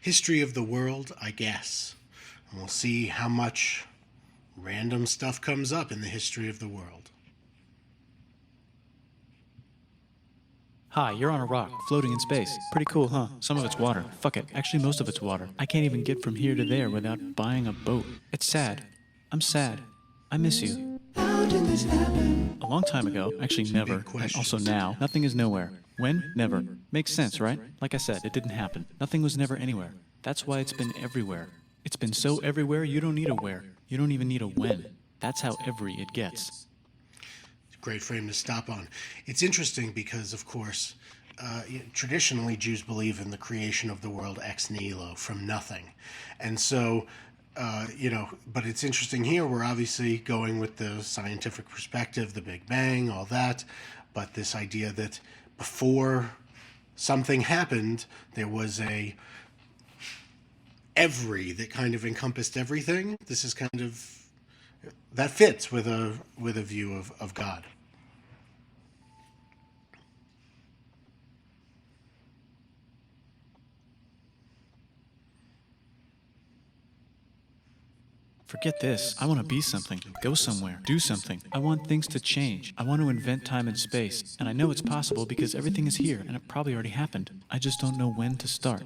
history of the world, I guess. And we'll see how much random stuff comes up in the history of the world. Hi, you're on a rock, floating in space. Pretty cool, huh? Some of it's water. Fuck it. Actually, most of it's water. I can't even get from here to there without buying a boat. It's sad. I'm sad. I miss you. How did this happen? A long time ago, actually never, and also now, nothing is nowhere. When? Never. Makes sense, right? Like I said, it didn't happen. Nothing was never anywhere. That's why it's been everywhere. It's been so everywhere, you don't need a where. You don't even need a when. That's how every it gets. Great frame to stop on. It's interesting because, of course, traditionally Jews believe in the creation of the world ex nihilo, from nothing. And so, but it's interesting here, we're obviously going with the scientific perspective, the Big Bang, all that, but this idea that before something happened, there was a every that kind of encompassed everything. This is kind of, that fits with a view of God. Forget this. I want to be something, go somewhere, do something. I want things to change. I want to invent time and space. And I know it's possible because everything is here and it probably already happened. I just don't know when to start.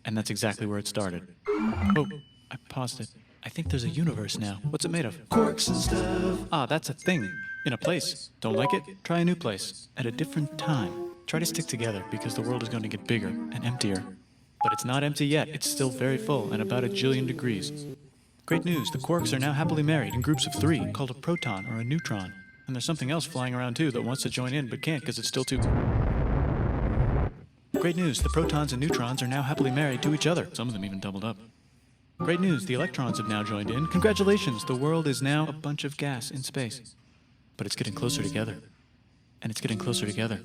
And that's exactly where it started. Oh, I paused it. I think there's a universe now. What's it made of? Quarks and stuff. Ah, that's a thing. In a place. Don't like it? Try a new place. At a different time. Try to stick together because the world is going to get bigger and emptier. But it's not empty yet. It's still very full and about 1,000,000,000 degrees. Great news, the quarks are now happily married in groups of 3, called a proton or a neutron. And there's something else flying around too that wants to join in but can't because it's still too... Great news, the protons and neutrons are now happily married to each other. Some of them even doubled up. Great news, the electrons have now joined in. Congratulations, the world is now a bunch of gas in space. But it's getting closer together. And it's getting closer together.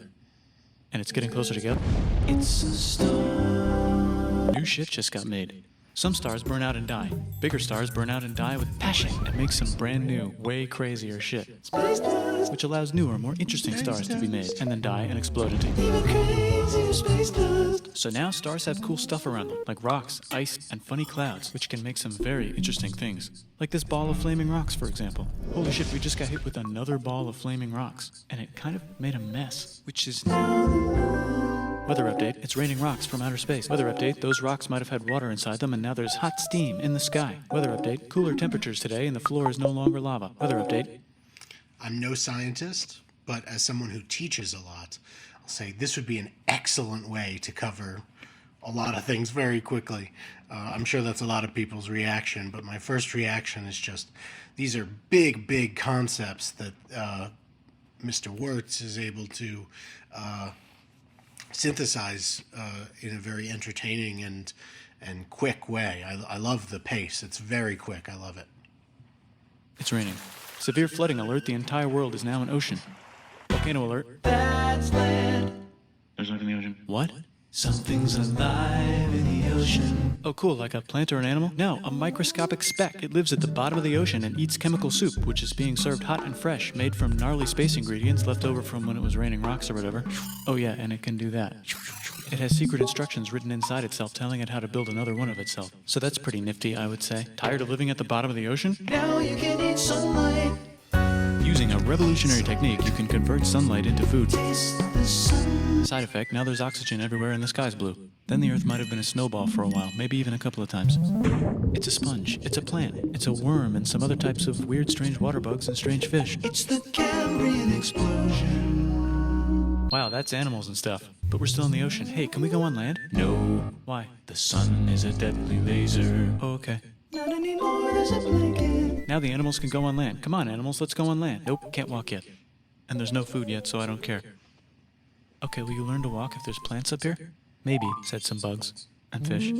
And it's getting closer together. It's a star. New shit just got made. Some stars burn out and die. Bigger stars burn out and die with passion and make some brand new, way crazier shit. Space dust. Which allows newer, more interesting stars to be made and then die and explode into. Even crazier space dust. So now stars have cool stuff around them, like rocks, ice, and funny clouds, which can make some very interesting things. Like this ball of flaming rocks, for example. Holy shit, we just got hit with another ball of flaming rocks, and it kind of made a mess, which is now... Weather update, it's raining rocks from outer space. Weather update, those rocks might have had water inside them and now there's hot steam in the sky. Weather update, cooler temperatures today and the floor is no longer lava. Weather update. I'm no scientist, but as someone who teaches a lot, I'll say this would be an excellent way to cover a lot of things very quickly. I'm sure that's a lot of people's reaction, but my first reaction is just, these are big, big concepts that Mr. Wirtz is able to synthesize in a very entertaining and quick way. I love the pace. It's very quick. I love it. It's raining. Severe flooding alert. The entire world is now an ocean. Volcano alert. That's land. There's life in the ocean. What? Something's alive in the ocean. Oh, cool, like a plant or an animal? No, a microscopic speck. It lives at the bottom of the ocean and eats chemical soup, which is being served hot and fresh, made from gnarly space ingredients left over from when it was raining rocks or whatever. Oh yeah, and it can do that. It has secret instructions written inside itself telling it how to build another one of itself. So that's pretty nifty, I would say. Tired of living at the bottom of the ocean? Now you can eat sunlight. Using a revolutionary technique, you can convert sunlight into food. Taste the sun. Side effect, now there's oxygen everywhere and the sky's blue. Then the Earth might have been a snowball for a while, maybe even a couple of times. It's a sponge, it's a plant, it's a worm and some other types of weird strange water bugs and strange fish. It's the Cambrian explosion. Wow, that's animals and stuff. But we're still in the ocean. Hey, can we go on land? No. Why? The sun is a deadly laser. Oh, okay. Not anymore, there's a blanket. Now the animals can go on land. Come on, animals, let's go on land. Nope, can't walk yet. And there's no food yet, so I don't care. Okay, will you learn to walk if there's plants up here? Maybe, said some bugs. And fish.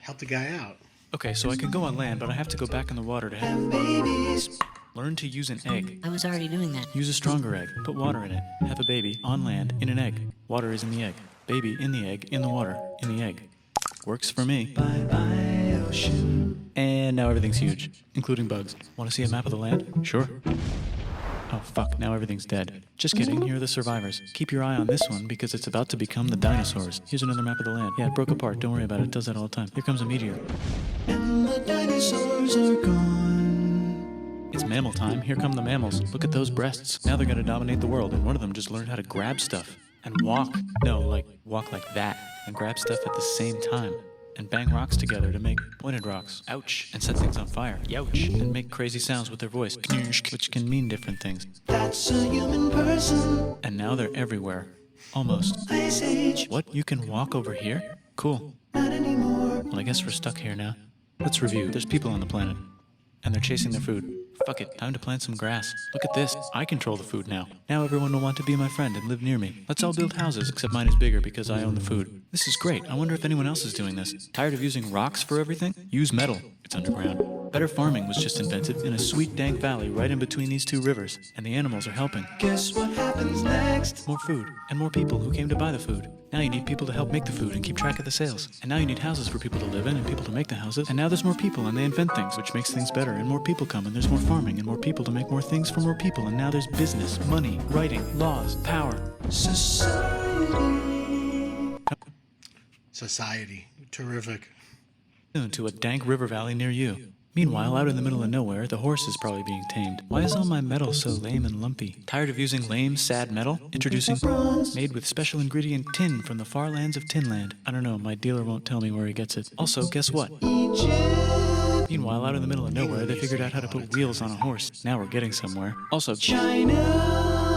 Help the guy out. Okay, so I can go on land, but I have to go back in the water to And babies. learn to use an egg. I was already doing that. Use a stronger egg. Put water in it. Have a baby on land in an egg. Water is in the egg. Baby in the egg, in the water, in the egg. Works for me. Bye-bye, ocean. And now everything's huge, including bugs. Want to see a map of the land? Sure. Oh fuck, now everything's dead. Just kidding, here are the survivors. Keep your eye on this one because it's about to become the dinosaurs. Here's another map of the land. Yeah, it broke apart, don't worry about it, it does that all the time. Here comes a meteor. And the dinosaurs are gone. It's mammal time, here come the mammals. Look at those breasts. Now they're gonna dominate the world, and one of them just learned how to grab stuff. And walk. No, like, walk like that. And grab stuff at the same time. And bang rocks together to make pointed rocks. Ouch. And set things on fire. Youch. And make crazy sounds with their voice. Which can mean different things. That's a human person. And now they're everywhere. Almost. Ice Age. What? You can walk over here? Cool. Not anymore. Well, I guess we're stuck here now. Let's review. There's people on the planet. And they're chasing their food. Fuck it, time to plant some grass. Look at this. I control the food now. Now everyone will want to be my friend and live near me. Let's all build houses, except mine is bigger because I own the food. This is great. I wonder if anyone else is doing this. Tired of using rocks for everything? Use metal. It's underground. Better farming was just invented in a sweet dank valley right in between these two rivers, and the animals are helping. Guess what happens next? More food, and more people who came to buy the food. Now you need people to help make the food and keep track of the sales. And now you need houses for people to live in and people to make the houses. And now there's more people and they invent things, which makes things better. And more people come and there's more farming and more people to make more things for more people. And now there's business, money, writing, laws, power. Society. Terrific. To a dank river valley near you. Meanwhile, out in the middle of nowhere, the horse is probably being tamed. Why is all my metal so lame and lumpy? Tired of using lame, sad metal? Introducing bronze, made with special ingredient tin from the far lands of Tinland. I don't know, my dealer won't tell me where he gets it. Also, guess what? Egypt. Meanwhile, out in the middle of nowhere, they figured out how to put wheels on a horse. Now we're getting somewhere. Also, China.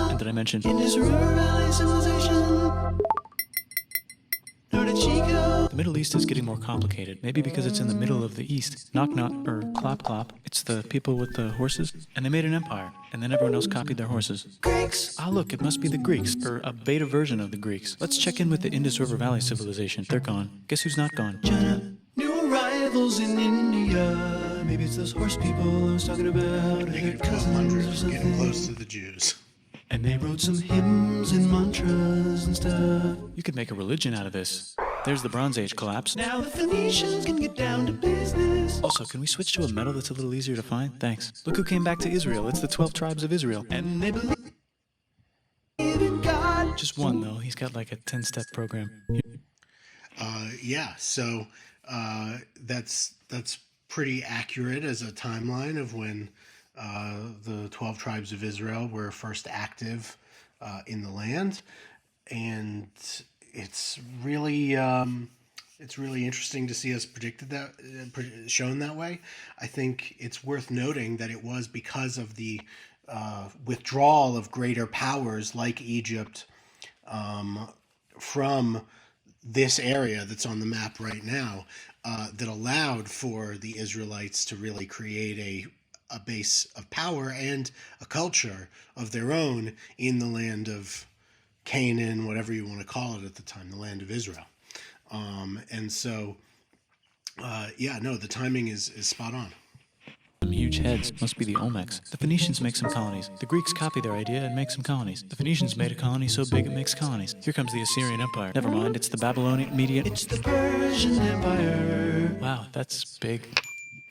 and did I mention? Indus River Valley civilization. Norte Chico. The Middle East is getting more complicated, maybe because it's in the middle of the East. Knock knock, or clop clop. It's the people with the horses, and they made an empire, and then everyone else copied their horses. Greeks. Ah, look, it must be the Greeks, or a beta version of the Greeks. Let's check in with the Indus River Valley civilization. They're gone. Guess who's not gone? China. New arrivals in India. Maybe it's those horse people I was talking about. Their -1200. cousins or Getting something. close to the Jews. And they wrote some hymns and mantras and stuff. You could make a religion out of this. There's the Bronze Age collapse. Now the Phoenicians can get down to business. Also, can we switch to a metal that's a little easier to find? Thanks. Look who came back to Israel. It's the 12 tribes of Israel. And they believe in God. Just one, though. He's got like a 10-step program. Yeah, so that's pretty accurate as a timeline of when the 12 tribes of Israel were first active in the land, and it's really interesting to see us predicted that shown that way. I think it's worth noting that it was because of the withdrawal of greater powers like Egypt from this area that's on the map right now that allowed for the Israelites to really create a base of power and a culture of their own in the land of Canaan, whatever you want to call it at the time, the land of Israel. And so, the timing is spot on. Some huge heads must be the Olmecs. The Phoenicians make some colonies. The Greeks copy their idea and make some colonies. The Phoenicians made a colony so big it makes colonies. Here comes the Assyrian Empire. Never mind, it's the Babylonian Median. It's the Persian Empire. Wow, that's big.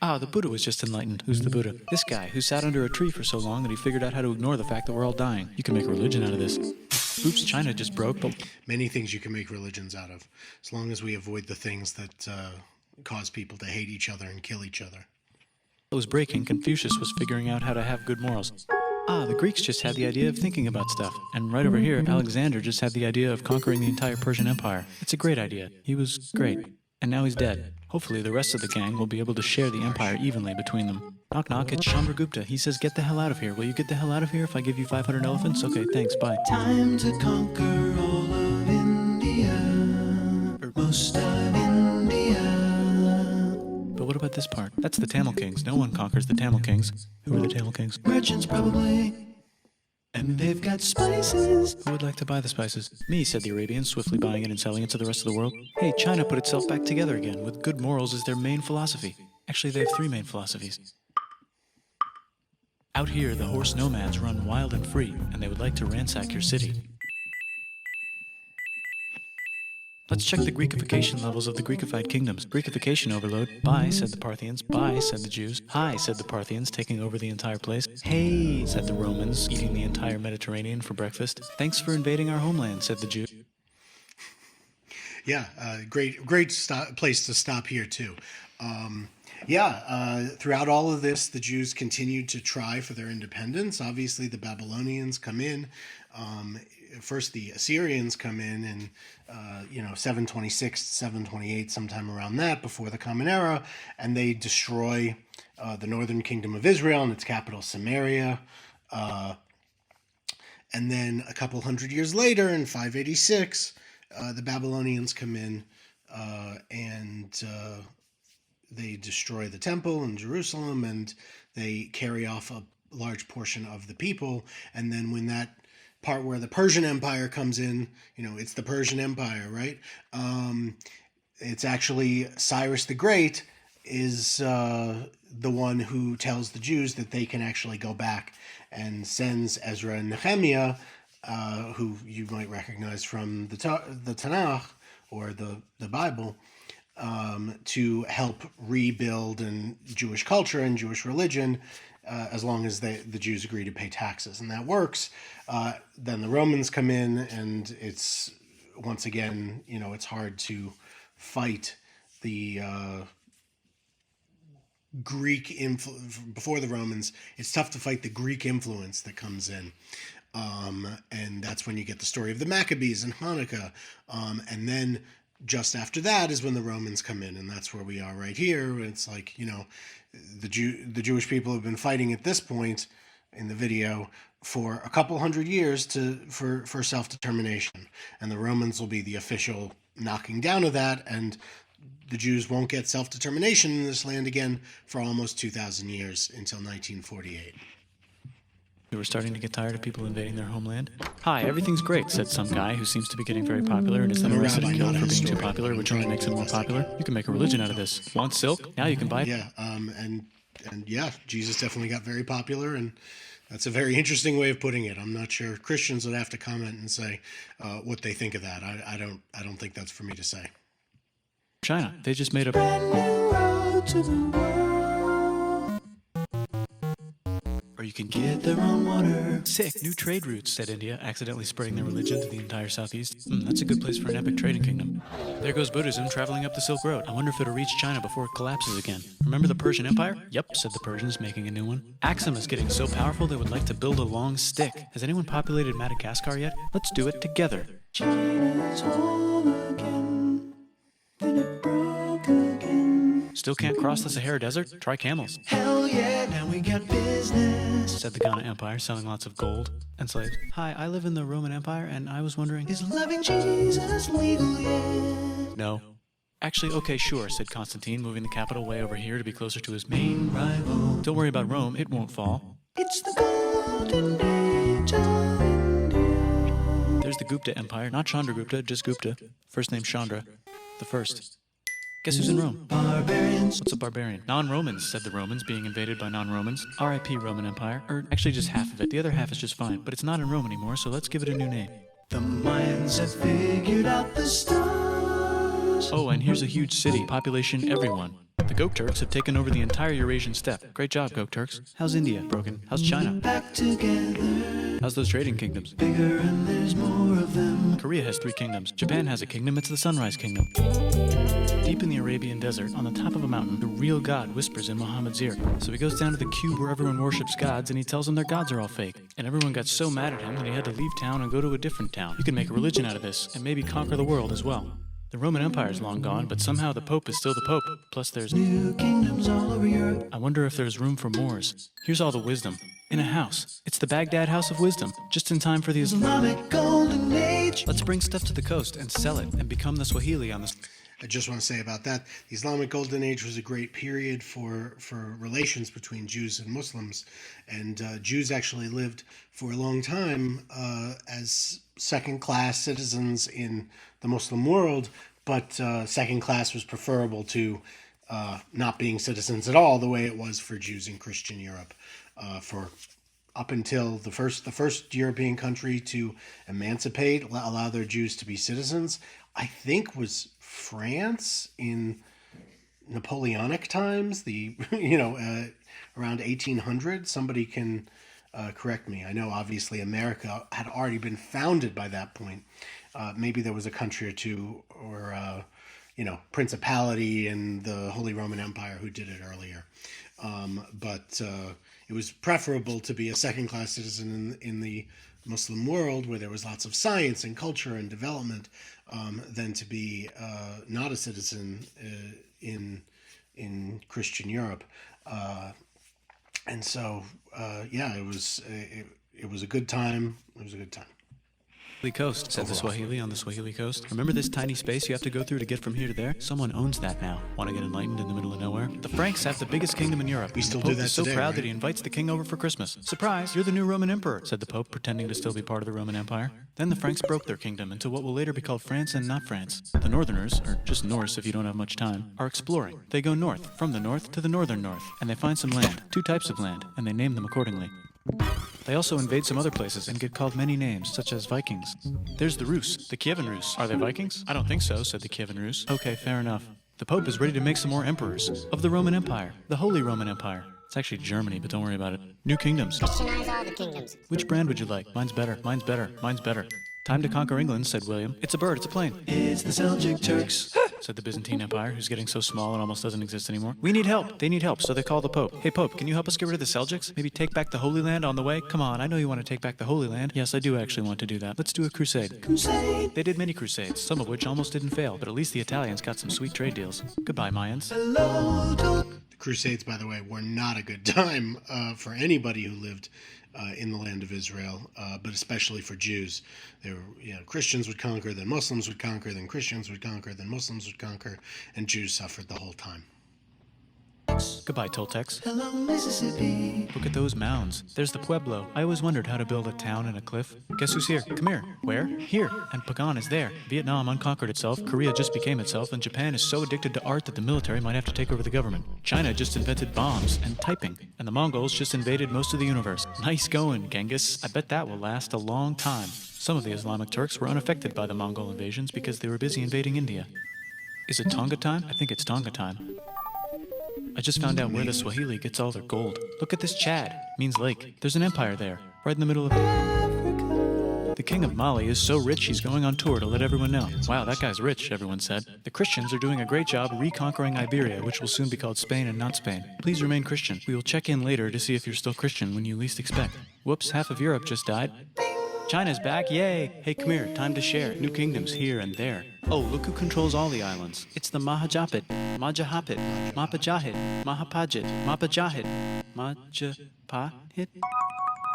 Ah, the Buddha was just enlightened. Who's the Buddha? This guy who sat under a tree for so long that he figured out how to ignore the fact that we're all dying. You can make a religion out of this. Oops, China just broke, but Many things you can make religions out of, as long as we avoid the things that cause people to hate each other and kill each other. it was breaking. Confucius was figuring out how to have good morals. Ah, the Greeks just had the idea of thinking about stuff. And right over here, Alexander just had the idea of conquering the entire Persian Empire. It's a great idea. He was great. And now he's dead. Hopefully the rest of the gang will be able to share the empire evenly between them. Knock knock, it's Chandragupta. He says, get the hell out of here. Will you get the hell out of here if I give you 500 elephants? Okay, thanks, bye. Time to conquer all of India. Or most of India. But what about this part? That's the Tamil Kings. No one conquers the Tamil Kings. Who are the Tamil Kings? Merchants probably. And they've got spices. Who would like to buy the spices? Me, said the Arabians, swiftly buying it and selling it to the rest of the world. Hey, China put itself back together again, with good morals as their main philosophy. Actually, they have 3 main philosophies. Out here, the horse nomads run wild and free, and they would like to ransack your city. Let's check the Greekification levels of the Greekified kingdoms. Greekification overload. Bye, said the Parthians. Bye, said the Jews. Hi, said the Parthians, taking over the entire place. Hey, said the Romans, eating the entire Mediterranean for breakfast. Thanks for invading our homeland, said the Jews. Yeah, great place to stop here too. Throughout all of this, the Jews continued to try for their independence. Obviously, the Babylonians come in. First, the Assyrians come in 726, 728, sometime around that, before the Common Era, and they destroy the northern kingdom of Israel and its capital, Samaria. And then a couple hundred years later, in 586, the Babylonians come in and they destroy the temple in Jerusalem, and they carry off a large portion of the people. And then when that part where the Persian Empire comes in, it's the Persian Empire, right? It's actually Cyrus the Great is the one who tells the Jews that they can actually go back, and sends Ezra and Nehemiah, who you might recognize from the Tanakh or the Bible, to help rebuild Jewish culture and Jewish religion, as long as the Jews agree to pay taxes. And that works. Then the Romans come in, and it's, once again, it's hard to fight the Greek influence. Before the Romans, it's tough to fight the Greek influence that comes in. And that's when you get the story of the Maccabees and Hanukkah. And then just after that is when the Romans come in, and that's where we are right here. It's like, the Jewish people have been fighting at this point in the video for a couple hundred years for self-determination, and the Romans will be the official knocking down of that, and the Jews won't get self-determination in this land again for almost 2,000 years, until 1948. We were starting to get tired of people invading their homeland. Hi, everything's great, said some guy who seems to be getting very popular and is then arrested and killed for being too popular, which only makes him more popular. You can make a religion out of this. Want silk? Now you can buy it. Yeah, Jesus definitely got very popular, and that's a very interesting way of putting it. I'm not sure. Christians would have to comment and say what they think of that. I don't think that's for me to say. China, they just made a Brand new road to the world. Or you can get their own water. Sick, new trade routes, said India, accidentally spreading their religion to the entire southeast. That's a good place for an epic trading kingdom. There goes Buddhism traveling up the Silk Road. I wonder if it'll reach China before it collapses again. Remember the Persian Empire? Yep, said the Persians, making a new one. Axum is getting so powerful they would like to build a long stick. Has anyone populated Madagascar yet? Let's do it together. China's whole again. Then it broke again. Still can't cross the Sahara Desert? Try camels. Hell yeah, now we got business. Said the Ghana Empire, selling lots of gold and slaves. Hi, I live in the Roman Empire, and I was wondering... Is loving Jesus legal yet? No. Actually, okay, sure, said Constantine, moving the capital way over here to be closer to his main rival. Don't worry about Rome, it won't fall. It's the golden age of India. There's the Gupta Empire, not Chandragupta, just Gupta. First name Chandra. The first. Guess who's in Rome? Barbarians. What's a barbarian? Non-Romans, said the Romans, being invaded by non-Romans. R.I.P. Roman Empire. Or actually just half of it. The other half is just fine, but it's not in Rome anymore, so let's give it a new name. The Mayans have figured out the stars. Oh, and here's a huge city. Population everyone. The Gokturks have taken over the entire Eurasian steppe. Great job, Gokturks. How's India? Broken. How's China? Back together. How's those trading kingdoms? Bigger and there's more of them. Korea has 3 kingdoms. Japan has a kingdom. It's the Sunrise Kingdom. Deep in the Arabian desert, on the top of a mountain, the real God whispers in Muhammad's ear. So he goes down to the cube where everyone worships gods, and he tells them their gods are all fake. And everyone got so mad at him that he had to leave town and go to a different town. You can make a religion out of this, and maybe conquer the world as well. The Roman Empire is long gone, but somehow the Pope is still the Pope. Plus there's New kingdoms all over Europe. I wonder if there's room for Moors. Here's all the wisdom. In a house. It's the Baghdad House of Wisdom. Just in time for the Islamic golden age. Let's bring stuff to the coast and sell it and become the Swahili on the... I just want to say about that, the Islamic Golden Age was a great period for relations between Jews and Muslims. And Jews actually lived for a long time as second-class citizens in the Muslim world, but second class was preferable to not being citizens at all, the way it was for Jews in Christian Europe for up until the first European country to emancipate, allow their Jews to be citizens. I think was France in Napoleonic times, the around 1800. Somebody can correct me. I know obviously America had already been founded by that point. Maybe there was a country or two, or principality in the Holy Roman Empire who did it earlier. But it was preferable to be a second-class citizen in the Muslim world, where there was lots of science and culture and development, than to be not a citizen in Christian Europe. And so, it was a good time. It was a good time. Coast, said the Swahili on the Swahili coast. Remember this tiny space you have to go through to get from here to there? Someone owns that now. Want to get enlightened in the middle of nowhere? The Franks have the biggest kingdom in Europe. We still the Pope do that is so today, proud right? that he invites the king over for Christmas. Surprise, you're the new Roman emperor, said the Pope, pretending to still be part of the Roman Empire. Then the Franks broke their kingdom into what will later be called France and not France. The Northerners, or just Norse if you don't have much time, are exploring. They go north, from the north to the northern north, and they find some land, 2 types of land, and they name them accordingly. They also invade some other places and get called many names, such as Vikings. There's the Rus, the Kievan Rus. Are they Vikings? I don't think so, said the Kievan Rus. Okay, fair enough. The Pope is ready to make some more emperors of the Roman Empire, the Holy Roman Empire. It's actually Germany, but don't worry about it. New kingdoms. Christianize all the kingdoms. Which brand would you like? Mine's better, mine's better, mine's better. Time to conquer England, said William. It's a bird, it's a plane. It's the Seljuk Turks. Said the Byzantine Empire, who's getting so small it almost doesn't exist anymore. We need help. They need help, so they call the Pope. Hey, Pope, can you help us get rid of the Seljuks? Maybe take back the Holy Land on the way? Come on, I know you want to take back the Holy Land. Yes, I do actually want to do that. Let's do a crusade. Crusade. They did many crusades, some of which almost didn't fail, but at least the Italians got some sweet trade deals. Goodbye, Mayans. Hello, to The Crusades, by the way, were not a good time for anybody who lived in the land of Israel, but especially for Jews. Christians would conquer, then Muslims would conquer, then Christians would conquer, then Muslims would conquer, and Jews suffered the whole time. Goodbye, Toltecs. hello, Mississippi. Look at those mounds. There's the Pueblo. I always wondered how to build a town in a cliff. Guess who's here? Come here. Where? Here. And Pagan is there. Vietnam unconquered itself, Korea just became itself, and Japan is so addicted to art that the military might have to take over the government. China just invented bombs and typing, and the Mongols just invaded most of the universe. Nice going, Genghis. I bet that will last a long time. Some of the Islamic Turks were unaffected by the Mongol invasions because they were busy invading India. Is it Tonga time? I think it's Tonga time. I just found out where the Swahili gets all their gold. Look at this Chad. Means lake. There's an empire there, right in the middle of Africa. The king of Mali is so rich he's going on tour to let everyone know. Wow, that guy's rich, everyone said. The Christians are doing a great job reconquering Iberia, which will soon be called Spain and not Spain. Please remain Christian. We will check in later to see if you're still Christian when you least expect. Whoops, half of Europe just died. China's back, yay! Hey, come here, time to share. New kingdoms here and there. Oh, look who controls all the islands. It's the Mahajapit, Majahapit, Mapajahit, Mahapajit, Mapajahit, Majapahit.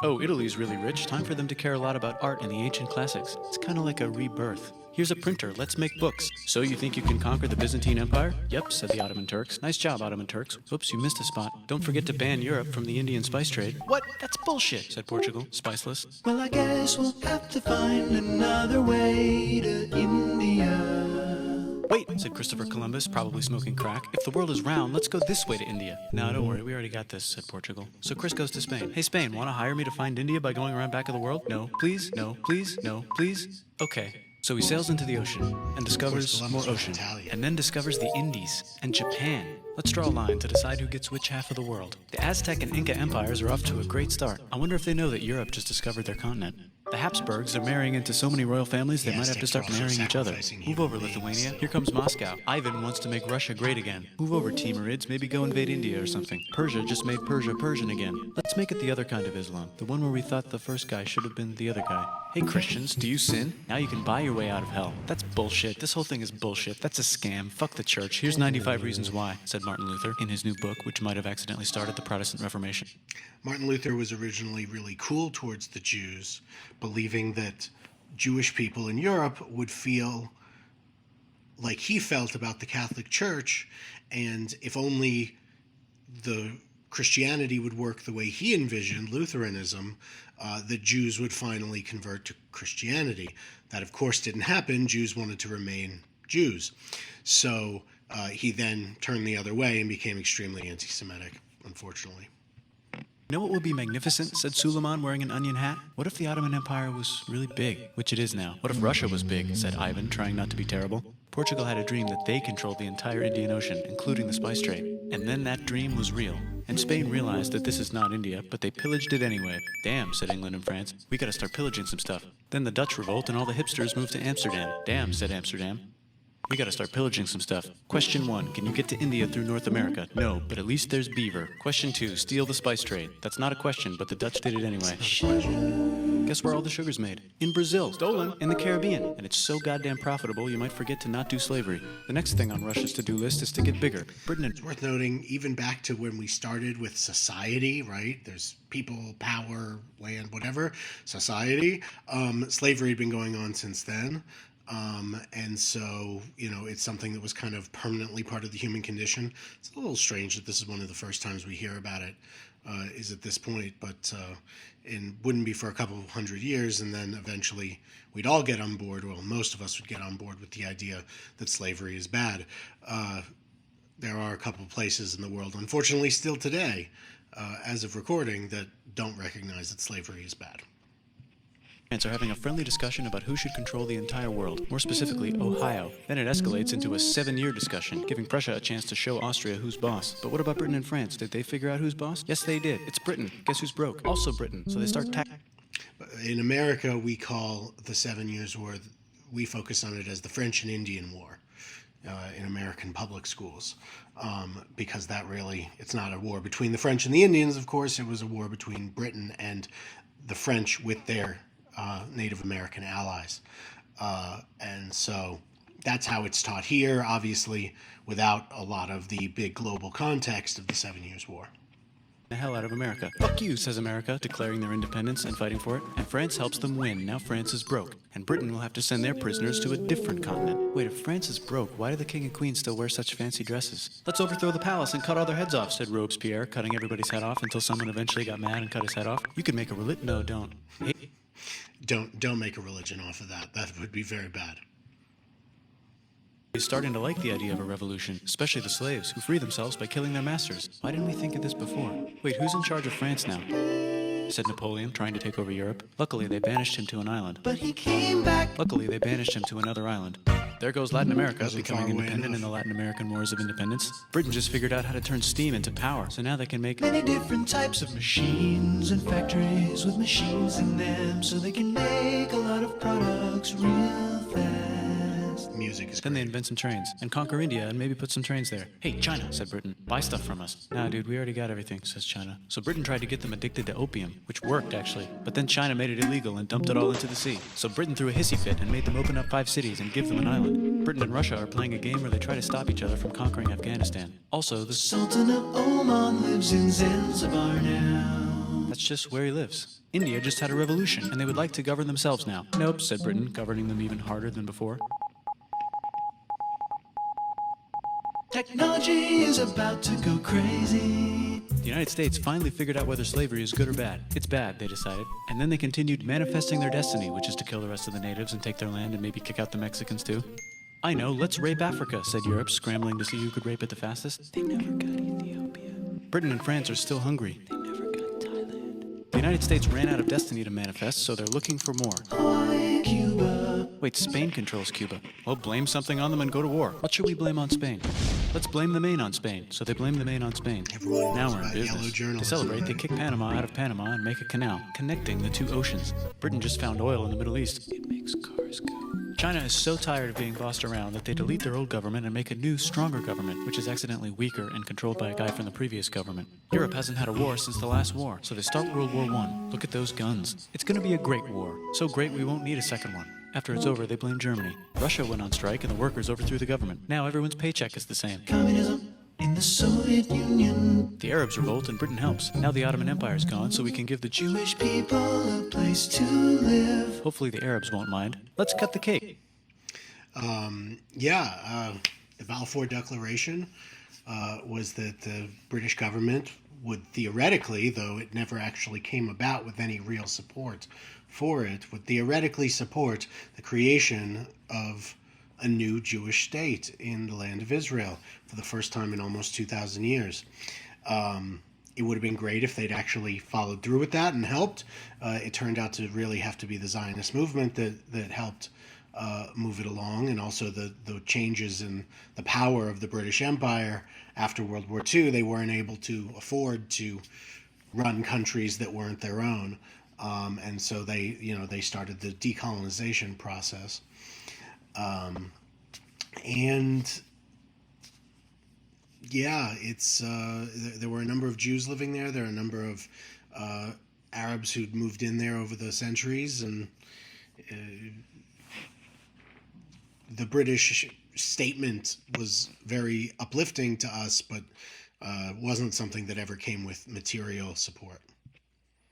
Oh, Italy's really rich. Time for them to care a lot about art and the ancient classics. It's kind of like a rebirth. Here's a printer, let's make books. So you think you can conquer the Byzantine Empire? Yep, said the Ottoman Turks. Nice job, Ottoman Turks. Whoops, you missed a spot. Don't forget to ban Europe from the Indian spice trade. What? That's bullshit, said Portugal, spiceless. Well, I guess we'll have to find another way to India. Wait, said Christopher Columbus, probably smoking crack. If the world is round, let's go this way to India. No, don't worry, we already got this, said Portugal. So Chris goes to Spain. Hey, Spain, want to hire me to find India by going around back of the world? No, please, no, please, no, please. Okay. So he sails into the ocean and discovers Columbus more was ocean, Italian. and then discovers the Indies and Japan. Let's draw a line to decide who gets which half of the world. The Aztec and Inca empires are off to a great start. I wonder if they know that Europe just discovered their continent. The Habsburgs are marrying into so many royal families they might have to Aztecs start are also marrying each other. sacrificing Move over, human beings. Lithuania. Here comes Moscow. Ivan wants to make Russia great again. Move over, Timurids. Maybe go invade India or something. Persia just made Persia Persian again. Let's make it the other kind of Islam. The one where we thought the first guy should have been the other guy. Hey, Christians, do you sin? Now you can buy your way out of hell. That's bullshit. This whole thing is bullshit. That's a scam. Fuck the church. Here's 95 Reasons Why, said Martin Luther in his new book, which might have accidentally started the Protestant Reformation. Martin Luther was originally really cool towards the Jews, believing that Jewish people in Europe would feel like he felt about the Catholic Church, and if only the Christianity would work the way he envisioned, Lutheranism, the Jews would finally convert to Christianity. That, of course, didn't happen. Jews wanted to remain Jews. So he then turned the other way and became extremely anti-Semitic, unfortunately. You know what would be magnificent, said Suleiman wearing an onion hat? What if the Ottoman Empire was really big, which it is now? What if Russia was big, said Ivan, trying not to be terrible? Portugal had a dream that they controlled the entire Indian Ocean, including the spice trade. And then that dream was real. And Spain realized that this is not India, but they pillaged it anyway. Damn, said England and France. We gotta start pillaging some stuff. Then the Dutch revolt and all the hipsters moved to Amsterdam. Damn, said Amsterdam. We gotta start pillaging some stuff. Question 1, can you get to India through North America? No, but at least there's beaver. Question 2, steal the spice trade. That's not a question, but the Dutch did it anyway. Guess where all the sugar's made? In Brazil. Stolen. In the Caribbean. And it's so goddamn profitable, you might forget to not do slavery. The next thing on Russia's to-do list is to get bigger. Britain and... It's worth noting, even back to when we started with society, right? There's people, power, land, whatever, society. Slavery had been going on since then. And so, it's something that was kind of permanently part of the human condition. It's a little strange that this is one of the first times we hear about it, is at this point, but it wouldn't be for a couple of 100 years, and then eventually we'd all get on board, well, most of us would get on board with the idea that slavery is bad. There are a couple of places in the world, unfortunately still today, as of recording, that don't recognize that slavery is bad. France are having a friendly discussion about who should control the entire world, more specifically Ohio. Then it escalates into a 7-year discussion, giving Prussia a chance to show Austria who's boss. But what about Britain and France? Did they figure out who's boss? Yes, they did. It's Britain. Guess who's broke? Also Britain. So they start In America, we call the 7 Years' War, we focus on it as the French and Indian War in American public schools. Because that really, it's not a war between the French and the Indians, of course. It was a war between Britain and the French with their Native American allies. And so that's how it's taught here, obviously, without a lot of the big global context of the 7 Years' War. The hell out of America. Fuck you, says America, declaring their independence and fighting for it. And France helps them win. Now France is broke. And Britain will have to send their prisoners to a different continent. Wait, if France is broke, why do the king and queen still wear such fancy dresses? Let's overthrow the palace and cut all their heads off, said Robespierre, cutting everybody's head off until someone eventually got mad and cut his head off. You could make a No, don't. Hey. Don't make a religion off of that. That would be very bad. He's starting to like the idea of a revolution, especially the slaves, who free themselves by killing their masters. Why didn't we think of this before? Wait, who's in charge of France now? Said Napoleon, trying to take over Europe. Luckily, they banished him to an island. But he came back. Luckily, they banished him to another island. There goes Latin America, Wasn't becoming far away independent in enough. the Latin American Wars of Independence. Britain just figured out how to turn steam into power, so now they can make Many different types of machines and factories with machines in them, so they can make a lot of products real fast. Music is Then they great. invent some trains and conquer India and maybe put some trains there. Hey, China, said Britain, buy stuff from us. Nah, dude, we already got everything, says China. So Britain tried to get them addicted to opium, which worked, actually. But then China made it illegal and dumped it all into the sea. So Britain threw a hissy fit and made them open up 5 cities and give them an island. Britain and Russia are playing a game where they try to stop each other from conquering Afghanistan. Also, the Sultan of Oman lives in Zanzibar now. That's just where he lives. India just had a revolution, and they would like to govern themselves now. Nope, said Britain, governing them even harder than before. Technology is about to go crazy. The United States finally figured out whether slavery is good or bad. It's bad, they decided. And then they continued manifesting their destiny, which is to kill the rest of the natives and take their land and maybe kick out the Mexicans too. I know, let's rape Africa, said Europe, scrambling to see who could rape it the fastest. They never got Ethiopia. Britain and France are still hungry. They never got Thailand. The United States ran out of destiny to manifest, so they're looking for more. Hawaii, Cuba. Wait, Spain controls Cuba. Well, blame something on them and go to war. What should we blame on Spain? Let's blame the Maine on Spain. So they blame the Maine on Spain. Everyone Now knows we're in about yellow business. To journalism. celebrate, they kick Panama out of Panama and make a canal, connecting the 2 oceans. Britain just found oil in the Middle East. It makes cars go. China is so tired of being bossed around that they delete their old government and make a new, stronger government, which is accidentally weaker and controlled by a guy from the previous government. Europe hasn't had a war since the last war, so they start World War I. Look at those guns. It's gonna be a great war. So great we won't need a second one. After it's over, they blame Germany. Russia went on strike and the workers overthrew the government. Now everyone's paycheck is the same. Communism in the Soviet Union. The Arabs revolt and Britain helps. Now the Ottoman Empire's gone, so we can give the Jewish people a place to live. Hopefully the Arabs won't mind. Let's cut the cake. The Balfour Declaration was that the British government would theoretically, though it never actually came about with any real support for it, would theoretically support the creation of a new Jewish state in the land of Israel for the first time in almost 2,000 years. it would have been great if they'd actually followed through with that and helped. It turned out to really have to be the Zionist movement that helped move it along, and also the changes in the power of the British Empire after World War II. They weren't able to afford to run countries that weren't their own, and so they started the decolonization process, and yeah, there were a number of Jews living there. There are a number of Arabs who'd moved in there over the centuries, and the British statement was very uplifting to us, but wasn't something that ever came with material support.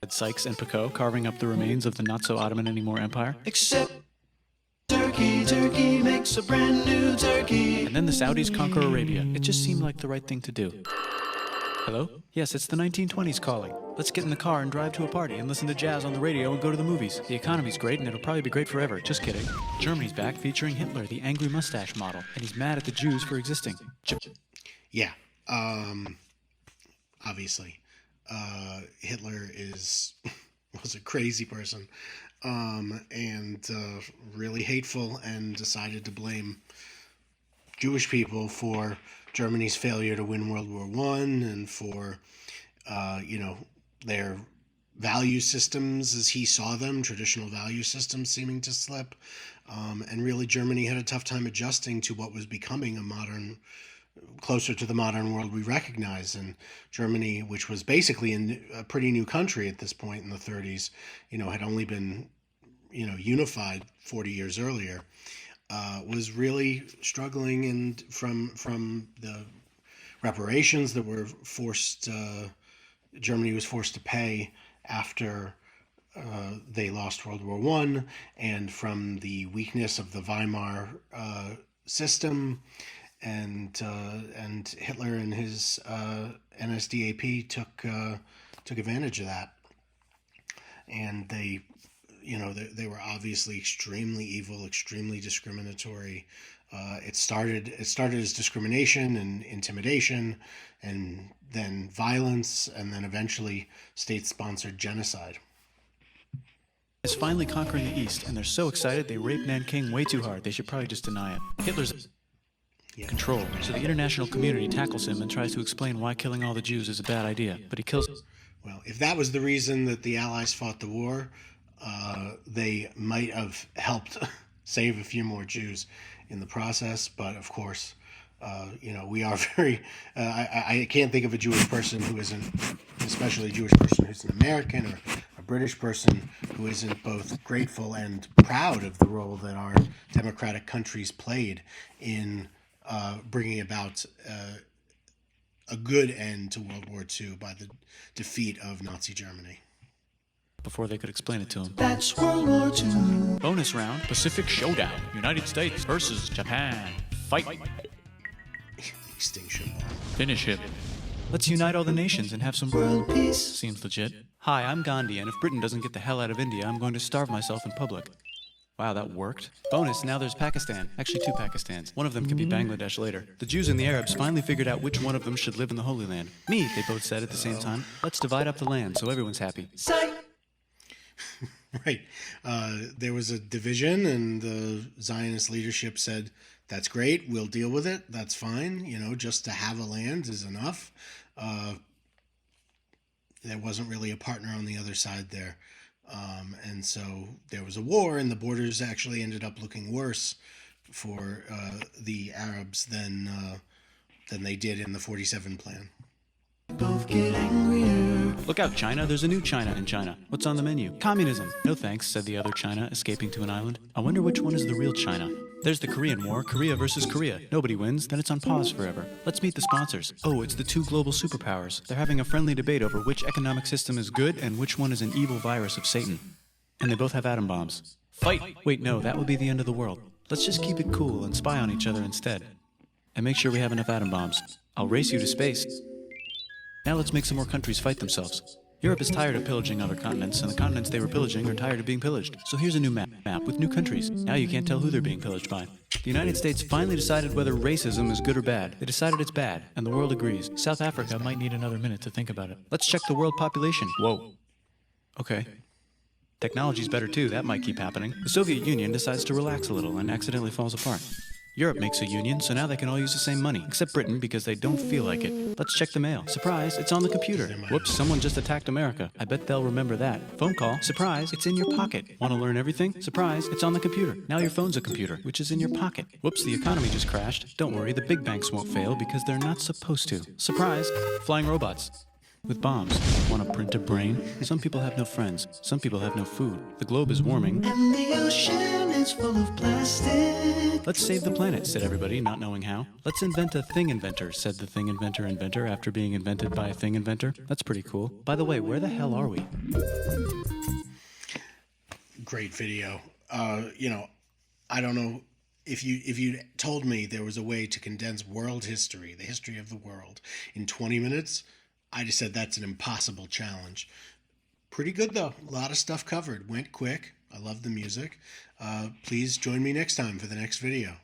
Sykes and Picot carving up the remains of the not-so-Ottoman anymore empire. Except turkey makes a brand new turkey. And then the Saudis conquer Arabia. It just seemed like the right thing to do. Hello? Yes, it's the 1920s calling. Let's get in the car and drive to a party and listen to jazz on the radio and go to the movies. The economy's great and it'll probably be great forever. Just kidding. Germany's back featuring Hitler, the angry mustache model, and he's mad at the Jews for existing. Yeah. Obviously. Hitler was a crazy person, and really hateful, and decided to blame Jewish people for Germany's failure to win World War I, and for their value systems as he saw them, traditional value systems seeming to slip, and really Germany had a tough time adjusting to what was becoming closer to the modern world we recognize. And Germany, which was basically a pretty new country at this point in the 30s, had only been, unified 40 years earlier, was really struggling, and from the reparations that were Germany was forced to pay after they lost World War I, and from the weakness of the Weimar system. And Hitler and his NSDAP took advantage of that, and they were obviously extremely evil, extremely discriminatory. It started as discrimination and intimidation, and then violence, and then eventually state-sponsored genocide. Is finally conquering the East, and they're so excited they rape Nanking way too hard. They should probably just deny it. Hitler's control, so the international community tackles him and tries to explain why killing all the Jews is a bad idea, but he kills. Well, if that was the reason that the Allies fought the war, they might have helped save a few more Jews in the process, but of course, we are very, I can't think of a Jewish person who isn't, especially a Jewish person who's an American or a British person who isn't both grateful and proud of the role that our democratic countries played in bringing about a good end to World War II by the defeat of Nazi Germany. Before they could explain it to him. That's World War II. Bonus round, Pacific Showdown. United States versus Japan. Fight. Extinction Ball. Finish him. Let's unite all the nations and have some World peace. Seems legit. Hi, I'm Gandhi, and if Britain doesn't get the hell out of India, I'm going to starve myself in public. Wow, that worked. Bonus, now there's Pakistan. Actually, 2 Pakistans. One of them could be Bangladesh later. The Jews and the Arabs finally figured out which one of them should live in the Holy Land. Me, they both said at the same time. Let's divide up the land so everyone's happy. Psych. Right. There was a division, and the Zionist leadership said, that's great, we'll deal with it, that's fine, just to have a land is enough. There wasn't really a partner on the other side there. And so there was a war, and the borders actually ended up looking worse for the Arabs than they did in the 47 plan. Both get angrier. Look out, China. There's a new China in China. What's on the menu? Communism. No thanks, said the other China, escaping to an island. I wonder which one is the real China. There's the Korean War, Korea versus Korea. Nobody wins, then it's on pause forever. Let's meet the sponsors. Oh, it's the 2 global superpowers. They're having a friendly debate over which economic system is good and which one is an evil virus of Satan. And they both have atom bombs. Fight! Wait, no, that would be the end of the world. Let's just keep it cool and spy on each other instead. And make sure we have enough atom bombs. I'll race you to space. Now let's make some more countries fight themselves. Europe is tired of pillaging other continents, and the continents they were pillaging are tired of being pillaged. So here's a new map with new countries. Now you can't tell who they're being pillaged by. The United States finally decided whether racism is good or bad. They decided it's bad, and the world agrees. South Africa might need another minute to think about it. Let's check the world population. Whoa. Okay. Technology's better too, that might keep happening. The Soviet Union decides to relax a little and accidentally falls apart. Europe makes a union, so now they can all use the same money, except Britain because they don't feel like it. Let's check the mail. Surprise, it's on the computer. Whoops, someone just attacked America. I bet they'll remember that. Phone call. Surprise, it's in your pocket. Want to learn everything? Surprise, it's on the computer. Now your phone's a computer, which is in your pocket. Whoops, the economy just crashed. Don't worry, the big banks won't fail because they're not supposed to. Surprise, flying robots. With bombs. Want to print a brain? Some people have no friends. Some people have no food. The globe is warming. And the ocean is full of plastic. Let's save the planet, said everybody, not knowing how. Let's invent a thing inventor, said the thing inventor after being invented by a thing inventor. That's pretty cool. By the way, where the hell are we? Great video. I don't know if you told me there was a way to condense world history, the history of the world, in 20 minutes, I just said that's an impossible challenge. Pretty good, though. A lot of stuff covered. Went quick. I love the music. Please join me next time for the next video.